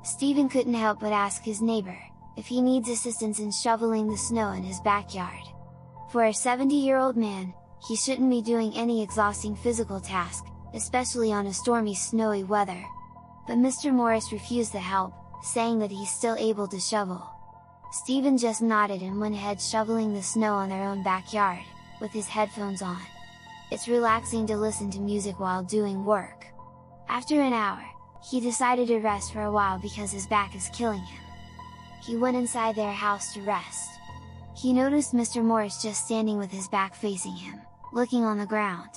Stephen couldn't help but ask his neighbor if he needs assistance in shoveling the snow in his backyard. For a 70-year-old man, he shouldn't be doing any exhausting physical task, especially on a stormy, snowy weather. But Mr. Morris refused the help, saying that he's still able to shovel. Stephen just nodded and went ahead shoveling the snow on their own backyard, with his headphones on. It's relaxing to listen to music while doing work. After an hour, he decided to rest for a while because his back is killing him. He went inside their house to rest. He noticed Mr. Morris just standing with his back facing him, looking on the ground.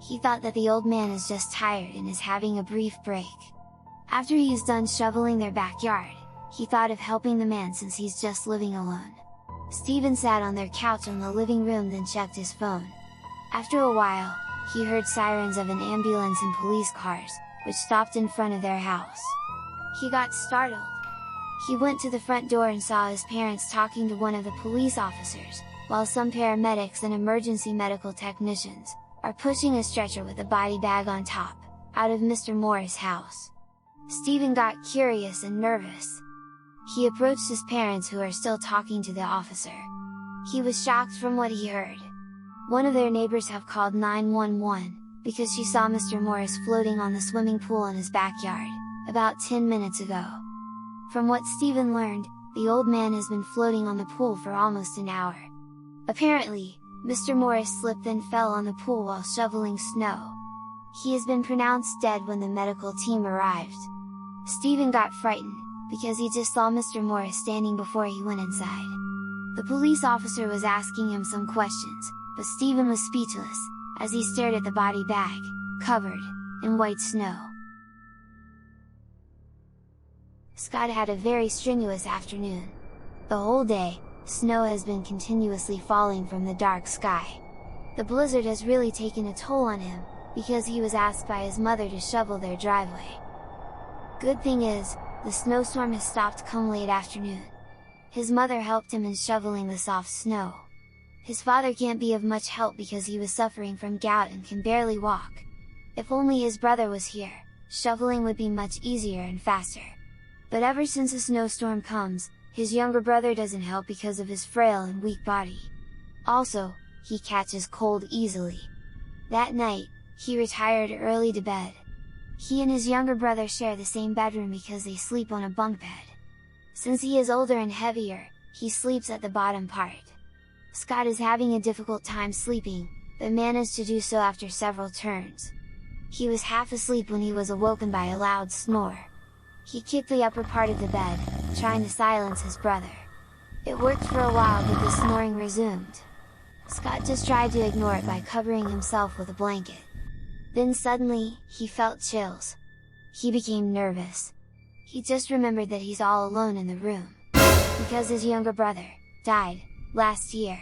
He thought that the old man is just tired and is having a brief break. After he is done shoveling their backyard, he thought of helping the man since he's just living alone. Stephen sat on their couch in the living room, then checked his phone. After a while, he heard sirens of an ambulance and police cars, which stopped in front of their house. He got startled. He went to the front door and saw his parents talking to one of the police officers, while some paramedics and emergency medical technicians are pushing a stretcher with a body bag on top, out of Mr. Morris' house. Stephen got curious and nervous. He approached his parents, who are still talking to the officer. He was shocked from what he heard. One of their neighbors have called 911, because she saw Mr. Morris floating on the swimming pool in his backyard, about 10 minutes ago. From what Stephen learned, the old man has been floating on the pool for almost an hour. Apparently, Mr. Morris slipped and fell on the pool while shoveling snow. He has been pronounced dead when the medical team arrived. Stephen got frightened, because he just saw Mr. Morris standing before he went inside. The police officer was asking him some questions, but Stephen was speechless, as he stared at the body bag, covered in white snow. Scott had a very strenuous afternoon. The whole day, snow has been continuously falling from the dark sky. The blizzard has really taken a toll on him, because he was asked by his mother to shovel their driveway. Good thing is, the snowstorm has stopped come late afternoon. His mother helped him in shoveling the soft snow. His father can't be of much help because he was suffering from gout and can barely walk. If only his brother was here, shoveling would be much easier and faster. But ever since a snowstorm comes, his younger brother doesn't help because of his frail and weak body. Also, he catches cold easily. That night, he retired early to bed. He and his younger brother share the same bedroom because they sleep on a bunk bed. Since he is older and heavier, he sleeps at the bottom part. Scott is having a difficult time sleeping, but managed to do so after several turns. He was half asleep when he was awoken by a loud snore. He kicked the upper part of the bed, trying to silence his brother. It worked for a while, but the snoring resumed. Scott just tried to ignore it by covering himself with a blanket. Then suddenly, he felt chills. He became nervous. He just remembered that he's all alone in the room. Because his younger brother died last year.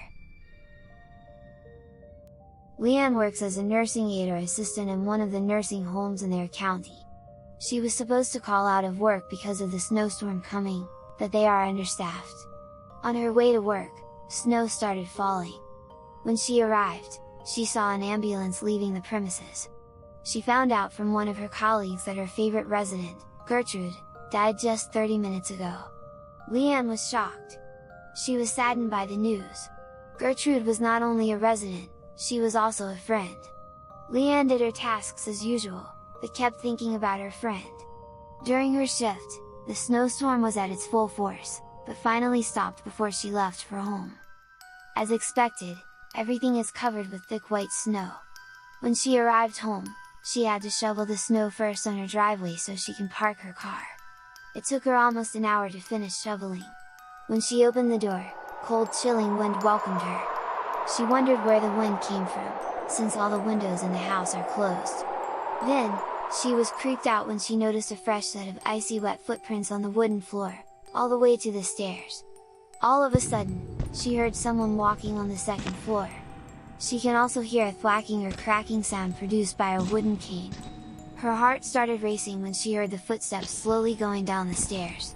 Leanne works as a nursing aide or assistant in one of the nursing homes in their county. She was supposed to call out of work because of the snowstorm coming, but they are understaffed. On her way to work, snow started falling. When she arrived, she saw an ambulance leaving the premises. She found out from one of her colleagues that her favorite resident, Gertrude, died just 30 minutes ago. Leanne was shocked. She was saddened by the news. Gertrude was not only a resident, she was also a friend. Leanne did her tasks as usual, but kept thinking about her friend. During her shift, the snowstorm was at its full force, but finally stopped before she left for home. As expected, everything is covered with thick white snow. When she arrived home, she had to shovel the snow first on her driveway so she can park her car. It took her almost an hour to finish shoveling. When she opened the door, cold, chilling wind welcomed her. She wondered where the wind came from, since all the windows in the house are closed. Then, she was creeped out when she noticed a fresh set of icy wet footprints on the wooden floor, all the way to the stairs. All of a sudden, she heard someone walking on the second floor. She can also hear a thwacking or cracking sound produced by a wooden cane. Her heart started racing when she heard the footsteps slowly going down the stairs.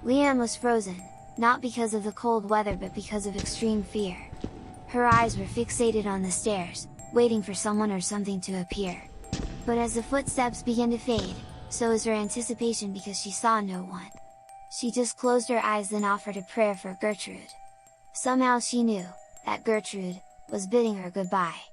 Leanne was frozen, not because of the cold weather but because of extreme fear. Her eyes were fixated on the stairs, waiting for someone or something to appear. But as the footsteps began to fade, so is her anticipation because she saw no one. She just closed her eyes then offered a prayer for Gertrude. Somehow she knew, that Gertrude, was bidding her goodbye.